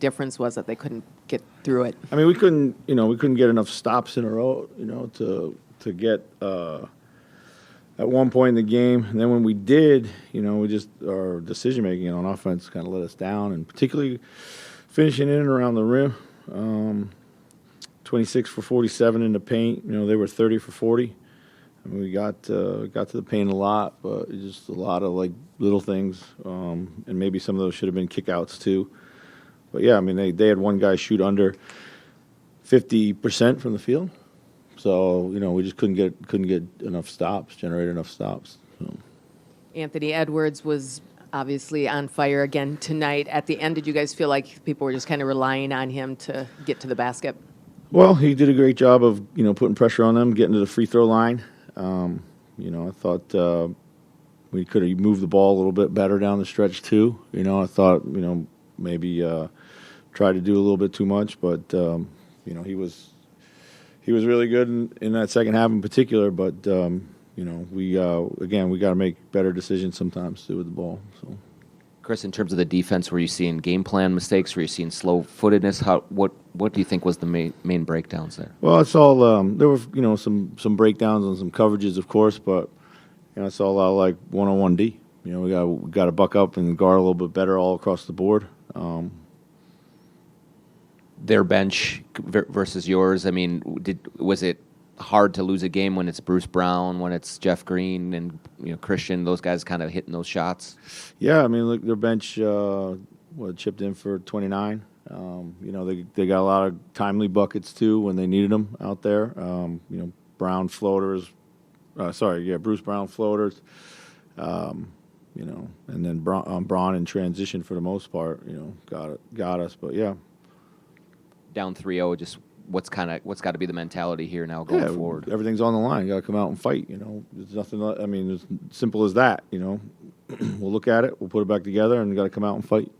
difference was that they couldn't get through it? I mean, we couldn't get enough stops in a row, to get at one point in the game. And then when we did, our decision making on offense kind of let us down, and particularly finishing in and around the rim. 26 for 47 in the paint. They were 30 for 40. I mean, we got to the paint a lot, but just a lot of little things, and maybe some of those should have been kickouts too. But yeah, I mean, they had one guy shoot under 50% from the field, so we just couldn't get enough stops, generate enough stops. So. Anthony Edwards was obviously on fire again tonight. At the end, did you guys feel like people were just kind of relying on him to get to the basket? Well, he did a great job of putting pressure on them, getting to the free throw line. I thought we could have moved the ball a little bit better down the stretch too. I thought maybe tried to do a little bit too much, but he was really good in that second half in particular. But we got to make better decisions sometimes too with the ball. So. Chris, in terms of the defense, were you seeing game plan mistakes? Were you seeing slow-footedness? What do you think was the main breakdowns there? Well, it's all there were some breakdowns on some coverages, of course, but it's all a lot like one-on-one D. We got to buck up and guard a little bit better all across the board. Their bench versus yours. I mean, was it hard to lose a game when it's Bruce Brown, when it's Jeff Green and Christian, those guys kind of hitting those shots? Yeah, I mean, look, their bench chipped in for 29. They got a lot of timely buckets too when they needed them out there. Brown floaters. Bruce Brown floaters. And then Braun in transition for the most part. Got us. But yeah, down 3-0. Just what's got to be the mentality here now going forward? Everything's on the line. You got to come out and fight. There's nothing. I mean, it's simple as that. We'll look at it. We'll put it back together, and you got to come out and fight.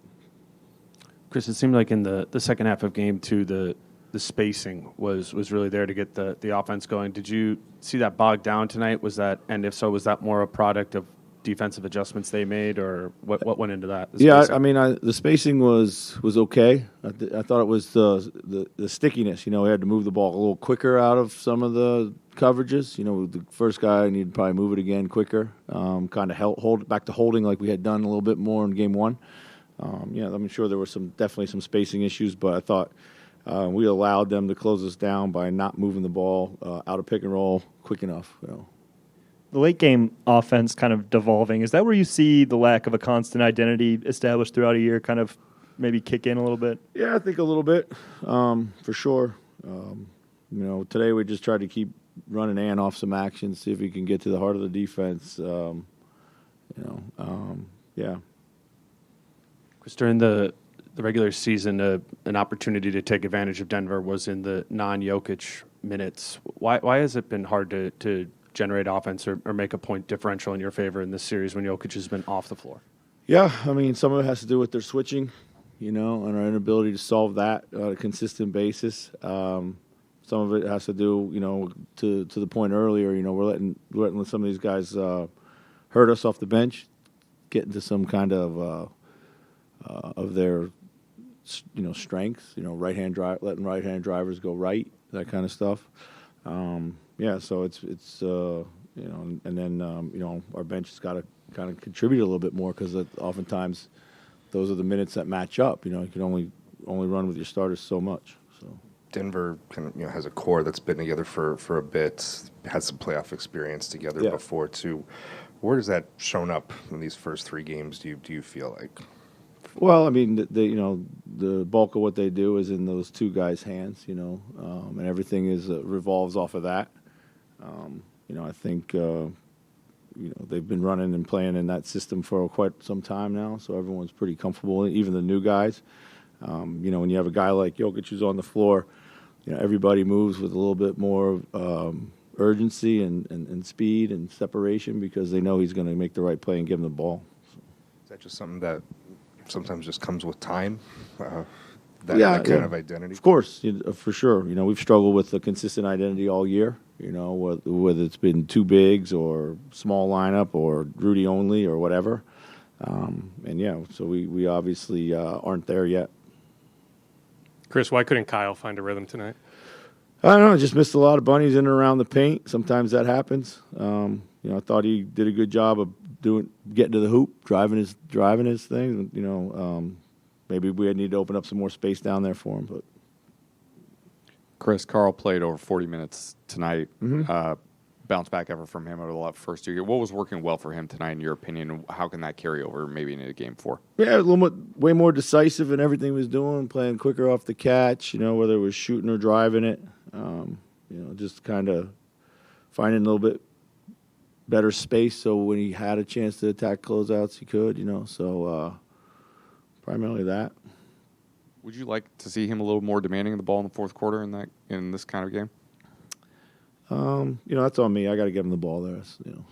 Chris, it seemed like in the second half of game two, the spacing was really there to get the offense going. Did you see that bogged down tonight? And if so, was that more a product of defensive adjustments they made, or what went into that? Yeah, I mean, the spacing was okay. I thought it was the stickiness. We had to move the ball a little quicker out of some of the coverages. The first guy needed to probably move it again quicker, kind of hold it back to holding like we had done a little bit more in game one. I'm sure there were definitely some spacing issues, but I thought we allowed them to close us down by not moving the ball out of pick and roll quick enough. The late game offense kind of devolving, is that where you see the lack of a constant identity established throughout a year kind of maybe kick in a little bit? Yeah, I think a little bit, for sure. Today we just tried to keep running and off some action, see if we can get to the heart of the defense. Yeah. Chris, during the regular season, an opportunity to take advantage of Denver was in the non-Jokic minutes. Why has it been hard to generate offense or make a point differential in your favor in this series when Jokic has been off the floor? Yeah, I mean, some of it has to do with their switching, and our inability to solve that on a consistent basis. Some of it has to do, to the point earlier, we're letting some of these guys hurt us off the bench, get into some kind of their, strengths, right-hand drive, letting right-hand drivers go right, that kind of stuff. Yeah, so it's and then our bench has got to kind of contribute a little bit more because oftentimes those are the minutes that match up. You can only run with your starters so much. So Denver kind of has a core that's been together for a bit, has some playoff experience together before too. Where does that shown up in these first three games? Do you feel like? Well, I mean, the bulk of what they do is in those two guys' hands, and everything revolves off of that. I think they've been running and playing in that system for quite some time now, so everyone's pretty comfortable. Even the new guys, when you have a guy like Jokic who's on the floor, everybody moves with a little bit more urgency and speed and separation because they know he's going to make the right play and give them the ball. So. Is that just something that sometimes just comes with time? That kind of identity? Of course, for sure. We've struggled with a consistent identity all year, whether it's been two bigs or small lineup or Rudy only or whatever. So we obviously aren't there yet. Chris, why couldn't Kyle find a rhythm tonight? I don't know. Just missed a lot of bunnies in and around the paint. Sometimes that happens. I thought he did a good job of getting to the hoop, driving his thing. Maybe we need to open up some more space down there for him. But Chris, Carl played over 40 minutes tonight. Bounce back effort from him over the first 2 games. What was working well for him tonight, in your opinion? And how can that carry over maybe into Game 4? Yeah, a little way more decisive in everything he was doing, playing quicker off the catch. Whether it was shooting or driving it. Just kind of finding a little bit better space, so when he had a chance to attack closeouts, he could. So primarily that. Would you like to see him a little more demanding of the ball in the fourth quarter in this kind of game? That's on me. I got to give him the ball there. So.